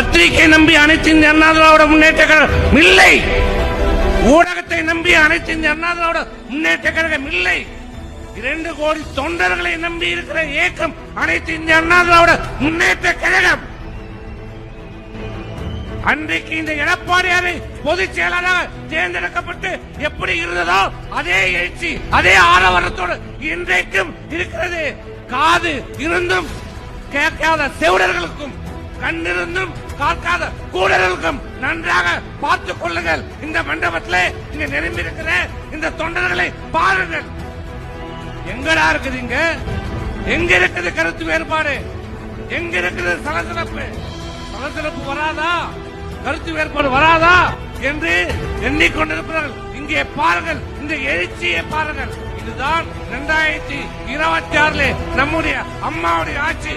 பத்திரிகை நம்பி அனைத்து இந்திய அண்ணா திராவிட முன்னேற்ற கழகம் இல்லை. ஊடகத்தை நம்பி அனைத்து இந்திய அண்ணா திராவிட முன்னேற்ற கழகம் இல்லை. 2 கோடி தொண்டர்களை நம்பி இருக்கிற இயக்கம் அனைத்து இந்திய அண்ணா திராவிட முன்னேற்ற கழகம். அன்றைக்கு இந்த எடப்பாடியாரை பொதுச் செயலாளராக தேர்ந்தெடுக்கப்பட்டு எப்படி இருந்ததோ அதே எழுச்சி அதே ஆரவாரத்தோடு இன்றைக்கும் இருக்கிறது. காது இருந்தும் கேட்காத செவிடர்களுக்கும் கண்ணிருந்தும் பார்க்காத கூடர்களுக்கும் நன்றாக பார்த்துக் கொள்ளுங்கள். இந்த மண்டபத்திலே இங்க நிரம்பி இருக்கிற இந்த தொண்டர்களை பாருங்கள். எங்கடா இருக்குதுங்க? எங்க இருக்குது கருத்து வேறுபாடு? எங்க இருக்குது சலசலப்பு? சலசலப்பு வராதா? கருத்து வேறுபாடு வராதா என்று எண்ணிக்கொண்டிருக்கிறார்கள். இங்கே பாருங்கள், இந்த எழுச்சியை பாருங்கள். இதுதான் 2026 நம்முடைய அம்மாவுடைய ஆட்சி.